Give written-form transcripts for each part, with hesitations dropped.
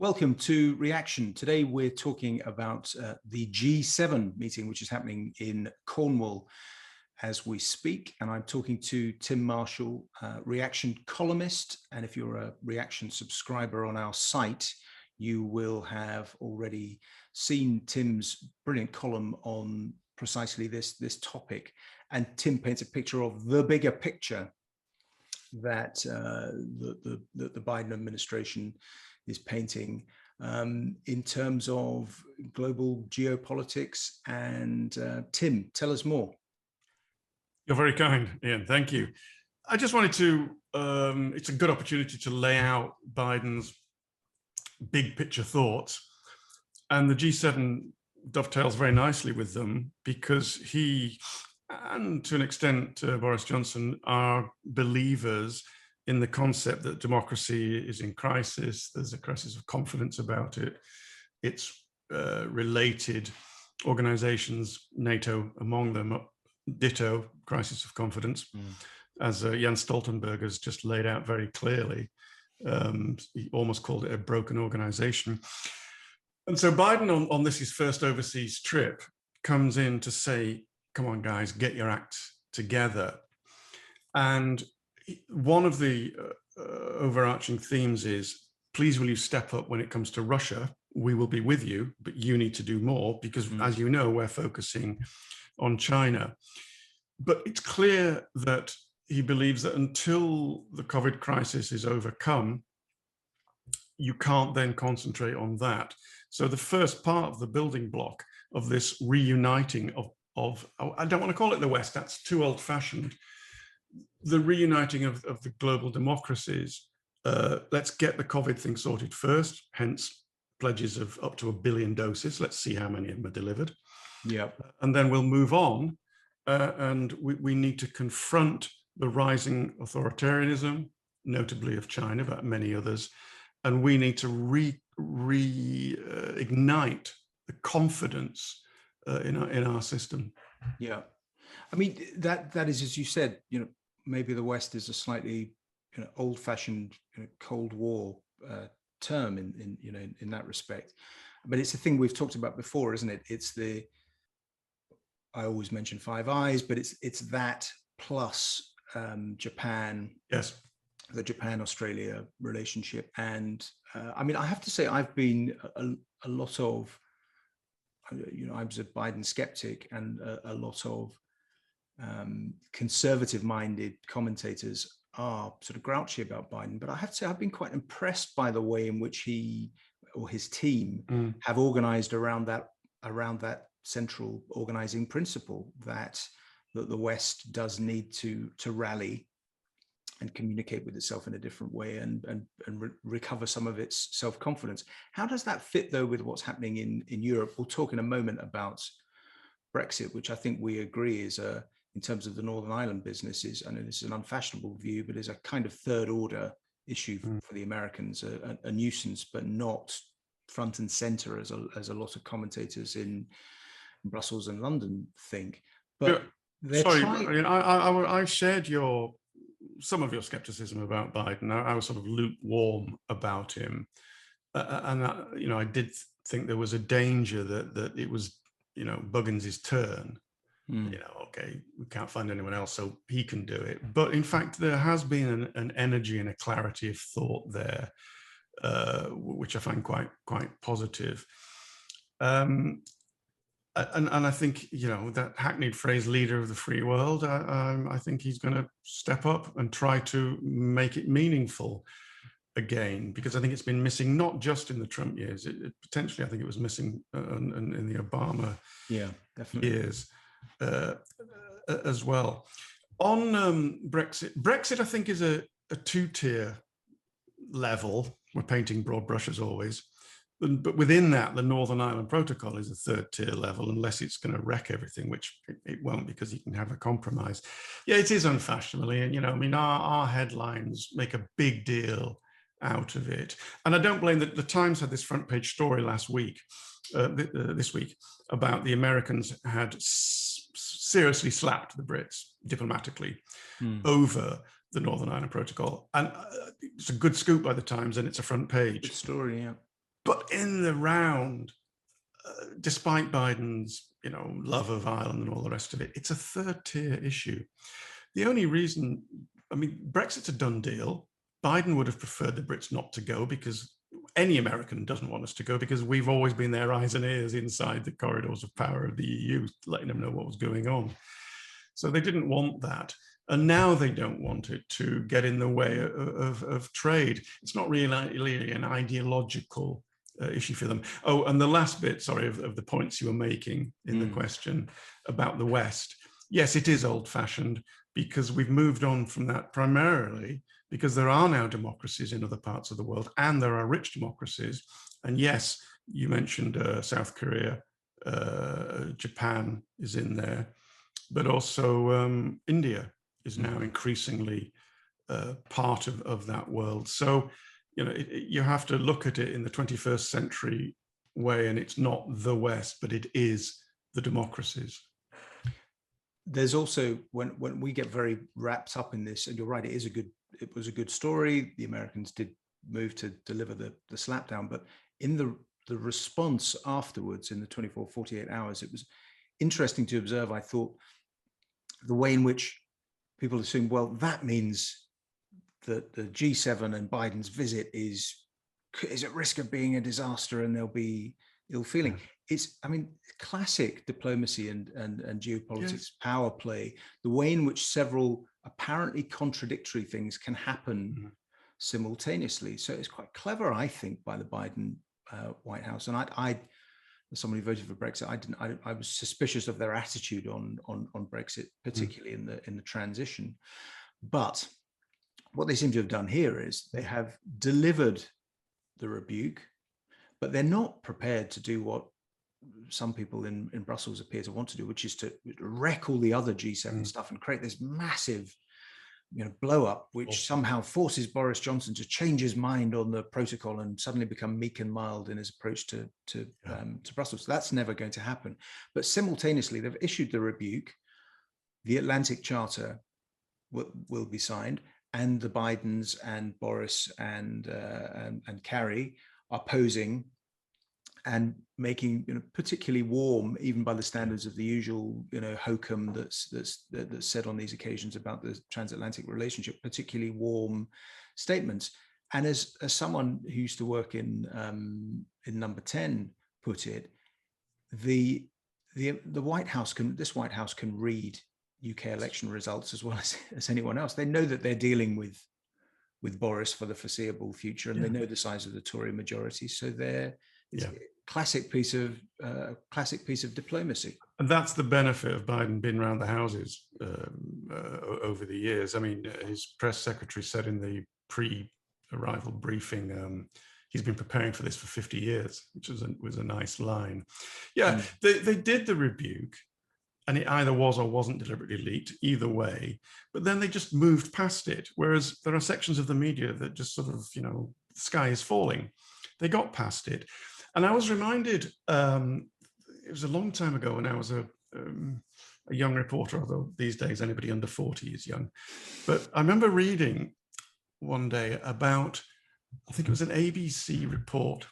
Welcome to Reaction. Today we're talking about the G7 meeting, which is happening in Cornwall as we speak. And I'm talking to Tim Marshall, Reaction columnist. And if you're a Reaction subscriber on our site, you will have already seen Tim's brilliant column on precisely this topic. And Tim paints a picture of the bigger picture that the Biden administration is painting in terms of global geopolitics. And Tim, tell us more. You're very kind, Ian. Thank you. I just wanted to, it's a good opportunity to lay out Biden's big picture thoughts. And the G7 dovetails very nicely with them because he, and to an extent Boris Johnson, are believers in the concept that democracy is in crisis. There's a crisis of confidence about it. It's related organizations, NATO among them, ditto, crisis of confidence, as Jens Stoltenberg has just laid out very clearly. He almost called it a broken organization. And so Biden on this, his first overseas trip, comes in to say, come on, guys, get your act together. And one of the overarching themes is, please, will you step up when it comes to Russia? We will be with you, but you need to do more because, as you know, we're focusing on China. But it's clear that he believes that until the COVID crisis is overcome, you can't then concentrate on that. So the first part of the building block of this reuniting of I don't want to call it the West, that's too old-fashioned, the reuniting of the global democracies. Let's get the COVID thing sorted first, hence pledges of up to 1 billion doses. Let's see how many of them are delivered. Yeah. And then we'll move on. And we need to confront the rising authoritarianism, notably of China, but many others. And we need to reignite the confidence in our system. Yeah. I mean, that is, as you said, maybe the West is a slightly old-fashioned Cold War term in that respect, but it's a thing we've talked about before, isn't it? It's I always mention Five Eyes, but it's that plus Japan. Yes. The Japan-Australia relationship. And I mean, I have to say, I've been a lot of, I was a Biden skeptic, and a lot of conservative-minded commentators are sort of grouchy about Biden. But I have to say, I've been quite impressed by the way in which he or his team have organized around that central organizing principle that the West does need to rally and communicate with itself in a different way and recover some of its self-confidence. How does that fit, though, with what's happening in Europe? We'll talk in a moment about Brexit, which I think we agree is in terms of the Northern Ireland business, I know this is an unfashionable view, but is a kind of third order issue for the Americans, a nuisance, but not front and center as a lot of commentators in Brussels and London think. But sorry, I shared some of your skepticism about Biden. I was sort of lukewarm about him, and I did think there was a danger that it was Buggins' turn. Okay, we can't find anyone else, so he can do it. But in fact, there has been an energy and a clarity of thought there, which I find quite positive. And I think, that hackneyed phrase, leader of the free world, I think he's going to step up and try to make it meaningful again, because I think it's been missing, not just in the Trump years. Potentially, I think it was missing in the Obama years as well. On Brexit, I think, is a two-tier level. We're painting broad brushes always. But within that, the Northern Ireland Protocol is a third tier level, unless it's going to wreck everything, which it won't, because you can have a compromise. Yeah, it is unfashionable. And, our headlines make a big deal out of it. And I don't blame that. The Times had this front page story this week, about the Americans had seriously slapped the Brits diplomatically over the Northern Ireland Protocol. And it's a good scoop by the Times, and it's a front page. Good story, yeah. But in the round, despite Biden's, love of Ireland and all the rest of it, it's a third-tier issue. The only reason, Brexit's a done deal. Biden would have preferred the Brits not to go, because any American doesn't want us to go, because we've always been their eyes and ears inside the corridors of power of the EU, letting them know what was going on. So they didn't want that. And now they don't want it to get in the way of trade. It's not really an ideological issue for them. Oh, and the last bit, sorry, of the points you were making in the question about the West. Yes, it is old-fashioned, because we've moved on from that primarily because there are now democracies in other parts of the world, and there are rich democracies. And yes, you mentioned South Korea, Japan is in there, but also India is now increasingly part of that world. So, you have to look at it in the 21st century way, and it's not the West, but it is the democracies. There's also, when we get very wrapped up in this, and you're right, it was a good story. The Americans did move to deliver the slapdown, but in the response afterwards, in the 24, 48 hours, it was interesting to observe, I thought, the way in which people assume, well, that means that the G7 and Biden's visit is at risk of being a disaster, and there'll be ill feeling. It's, classic diplomacy and geopolitics, power play, the way in which several apparently contradictory things can happen simultaneously. So it's quite clever, I think, by the Biden White House. And I as someone who voted for Brexit, I was suspicious of their attitude on Brexit, particularly in the transition. But what they seem to have done here is they have delivered the rebuke, but they're not prepared to do what some people in Brussels appear to want to do, which is to wreck all the other G7 stuff and create this massive, blow up, which somehow forces Boris Johnson to change his mind on the protocol and suddenly become meek and mild in his approach to Brussels. So that's never going to happen. But simultaneously, they've issued the rebuke. The Atlantic Charter will be signed, and the Bidens and Boris and Carrie are posing and making particularly warm, even by the standards of the usual hokum that's said on these occasions about the transatlantic relationship, particularly warm statements. And as someone who used to work in Number 10 put it, the White House this White House can read UK election results as well as anyone else. They know that they're dealing with Boris for the foreseeable future, and they know the size of the Tory majority. So it's a classic piece of diplomacy. And that's the benefit of Biden being around the houses over the years. His press secretary said in the pre-arrival briefing, he's been preparing for this for 50 years, which was a nice line. They did the rebuke, and it either was or wasn't deliberately leaked, either way. But then they just moved past it. Whereas there are sections of the media that just sort of, the sky is falling. They got past it. And I was reminded, it was a long time ago when I was a young reporter, although these days anybody under 40 is young. But I remember reading one day about, I think it was an ABC report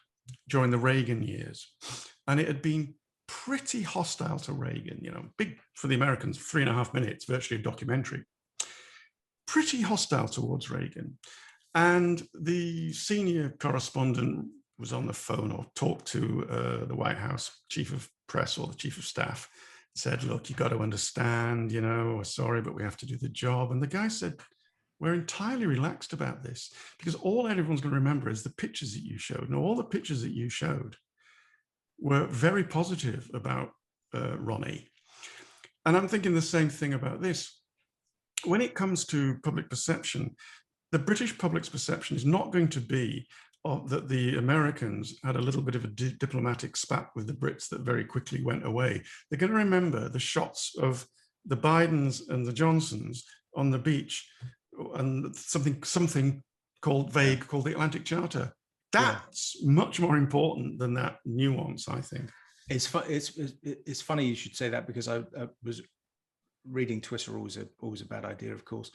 during the Reagan years. And it had been pretty hostile to Reagan, big for the Americans, 3.5 minutes, virtually a documentary. Pretty hostile towards Reagan. And the senior correspondent was on the phone or talked to the White House chief of press or the chief of staff, said, look, you got to understand, we're sorry, but we have to do the job. And the guy said, we're entirely relaxed about this, because all everyone's going to remember is the pictures that you showed. And all the pictures that you showed were very positive about Ronnie. And I'm thinking the same thing about this. When it comes to public perception, the British public's perception is not going to be that the Americans had a little bit of a diplomatic spat with the Brits that very quickly went away. They're going to remember the shots of the Bidens and the Johnsons on the beach and something called vague called the Atlantic Charter. That's much more important than that nuance, I think. It's funny you should say that, because I was reading Twitter, always a bad idea, of course,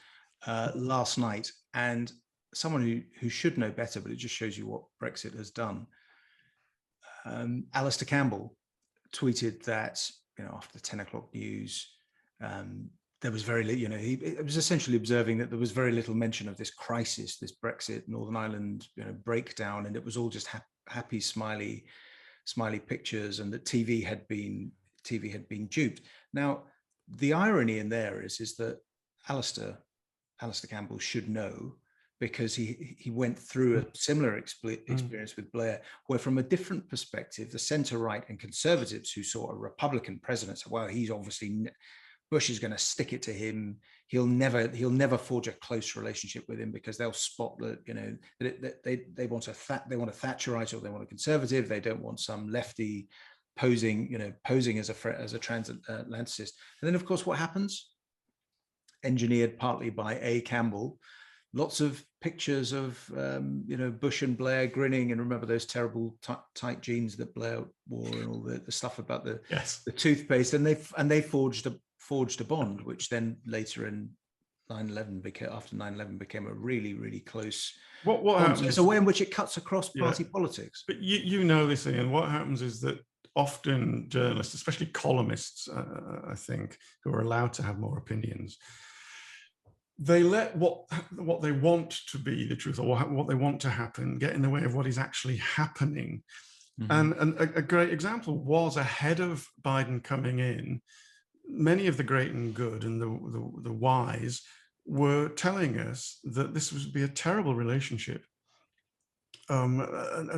last night, and someone who should know better, but it just shows you what Brexit has done. Alistair Campbell tweeted that, after the 10 o'clock news, there was very little, it was essentially observing that there was very little mention of this crisis, this Brexit, Northern Ireland, breakdown, and it was all just happy, smiley pictures, and that TV had been duped. Now, the irony in there is that Alistair Campbell should know, because he went through a similar experience with Blair, where from a different perspective, the centre-right and Conservatives who saw a Republican president said, well, he's obviously, Bush is going to stick it to him. He'll never forge a close relationship with him, because they'll spot that, they want a Thatcherite, or they want a conservative. They don't want some lefty posing as a transatlanticist. And then, of course, what happens? Engineered partly by A. Campbell, lots of pictures of Bush and Blair grinning, and remember those terrible tight jeans that Blair wore, and all the stuff about the toothpaste, and they forged a bond, which then later in 9/11 became a really, really close. What happens? There's a way in which it cuts across party politics. But you know this, Iain. What happens is that often journalists, especially columnists, I think, who are allowed to have more opinions, they let what they want to be the truth, or what they want to happen, get in the way of what is actually happening. Mm-hmm. And a great example was, ahead of Biden coming in, many of the great and good and the wise were telling us that this would be a terrible relationship, and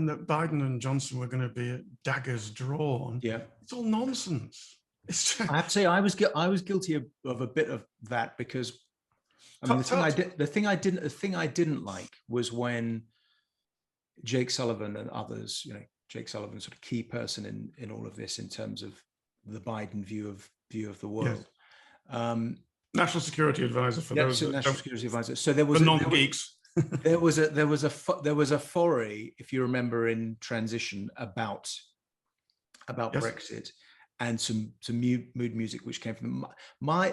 that Biden and Johnson were going to be at daggers drawn. Yeah, it's all nonsense. I have to say, I was guilty of a bit of that, because the thing I didn't like was when Jake Sullivan and others, Jake Sullivan, sort of key person in all of this in terms of the Biden view of the world. Yes. National Security Advisor for those. National Security Advisor. So there was non-geeks. there was a foray, if you remember, in transition about Brexit, and some mood music which came from I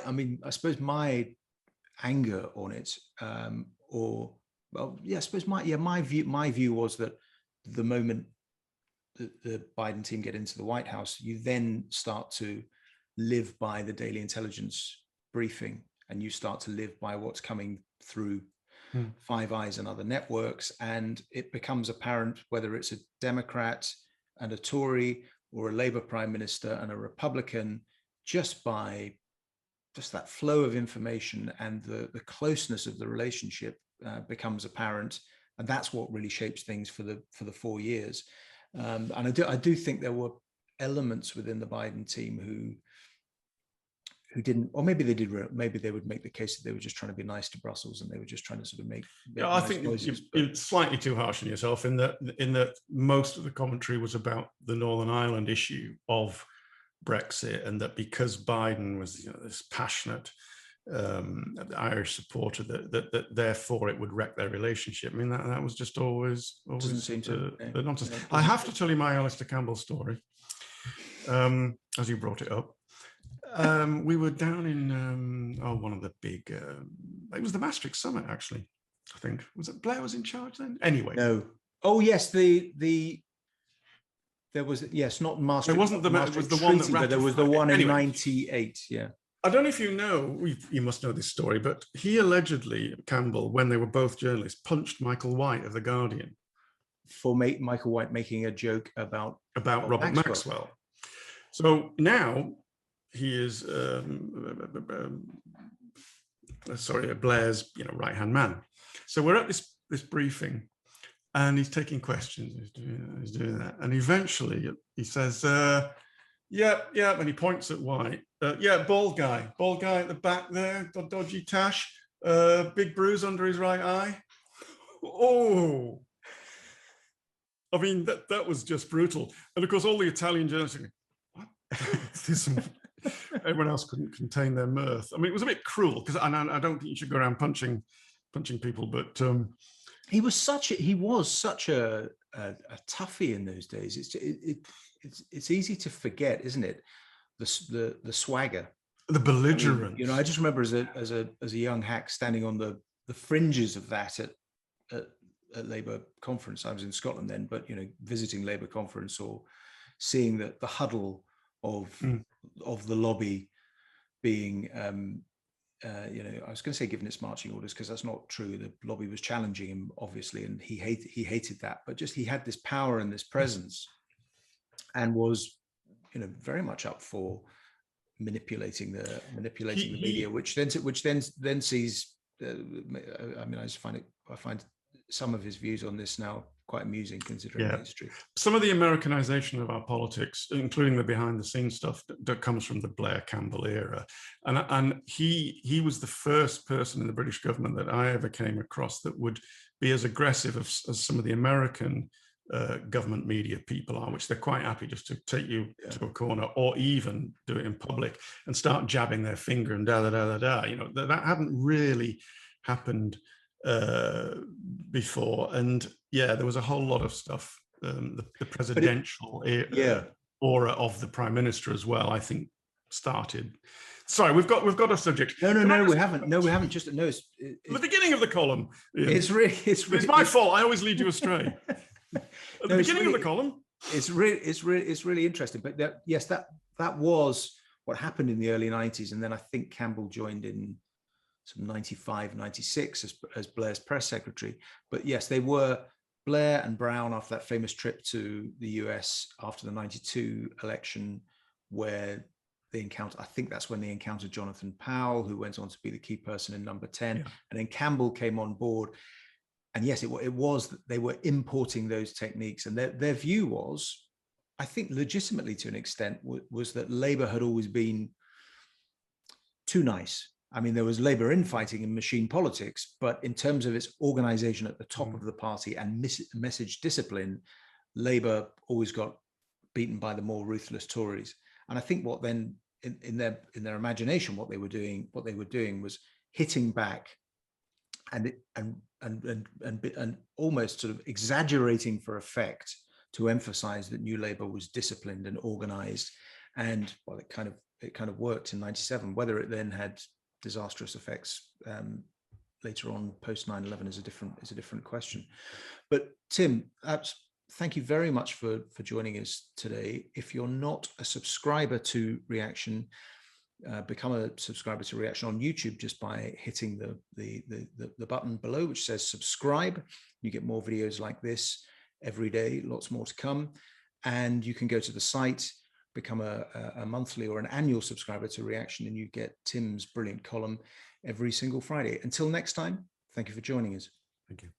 suppose my anger on it, I suppose my view was that the moment the Biden team get into the White House, you then start to live by the daily intelligence briefing, and you start to live by what's coming through Five Eyes and other networks, and it becomes apparent whether it's a Democrat and a Tory, or a Labour Prime Minister and a Republican, just by that flow of information, and the closeness of the relationship becomes apparent, and that's what really shapes things for the 4 years. And I do think there were elements within the Biden team who didn't, or maybe they did. Maybe they would make the case that they were just trying to be nice to Brussels, and they were just trying to sort of make. I think you're slightly too harsh on yourself in that most of the commentary was about the Northern Ireland issue of Brexit, and that because Biden was this passionate Irish supporter, that therefore it would wreck their relationship. I mean, that was just always doesn't seem to the nonsense. I have to tell you my Alistair Campbell story, as you brought it up. We were down in one of the big. It was the Maastricht Summit, actually. I think Blair was in charge then. Anyway, no. Oh yes, there was not Maastricht. It wasn't it was the one that ratified. There was the one in '98. Yeah. I don't know if you know. You must know this story, but he allegedly, Campbell, when they were both journalists, punched Michael White of The Guardian for Michael White making a joke about Robert Maxwell. So now he is Blair's right-hand man. So we're at this briefing, and he's taking questions. He's doing that, and eventually he says, "Yeah," and he points at White. Bald guy at the back there, dodgy tash, big bruise under his right eye. Oh, I mean that was just brutal. And of course, all the Italian journalists are going, "What?" Everyone else couldn't contain their mirth. I mean, it was a bit cruel, because I don't think you should go around punching people, but he was such a toughie in those days. It's easy to forget, isn't it? The swagger, the belligerence. I just remember as a young hack standing on the fringes of that at Labour conference. I was in Scotland then, but visiting Labour conference or seeing the huddle of the lobby being, I was going to say given its marching orders, because that's not true. The lobby was challenging him, obviously, and he hated that. But just he had this power and this presence, and was, very much up for manipulating the media, which then sees. I find some of his views on this now quite amusing, considering the history. Some of the Americanization of our politics, including the behind-the-scenes stuff, that comes from the Blair-Campbell era, and he was the first person in the British government that I ever came across that would be as aggressive as some of the American government media people are, which they're quite happy just to take you to a corner, or even do it in public and start jabbing their finger and that hadn't really happened before. And there was a whole lot of stuff, the presidential aura of the prime minister as well, I think, started. Sorry, we've got a subject. No, we haven't. It's the beginning of the column. It's my fault. I always lead you astray. At the beginning of the column, it's really interesting. But that was what happened in the early 90s, and then I think Campbell joined in some 95, 96 as Blair's press secretary. But yes, they were Blair and Brown after that famous trip to the US after the 92 election, where they encountered, I think that's when they encountered Jonathan Powell, who went on to be the key person in Number 10. And then Campbell came on board. And yes, it was that they were importing those techniques. And their view was, I think legitimately to an extent, was that Labour had always been too nice. I mean, there was Labour infighting in machine politics, but in terms of its organization at the top of the party and message discipline, Labour always got beaten by the more ruthless Tories. And I think what then in their imagination, what they were doing was hitting back and almost sort of exaggerating for effect to emphasize that New Labour was disciplined and organized. And well, it kind of worked in 97. Whether it then had disastrous effects later on post 9/11 is a different question. But Tim, thank you very much for joining us today. If you're not a subscriber to Reaction, become a subscriber to Reaction on YouTube just by hitting the button below which says subscribe. You get more videos like this every day, lots more to come. And you can go to the site, become a monthly or an annual subscriber to Reaction, and you get Tim's brilliant column every single Friday. Until next time, thank you for joining us. Thank you.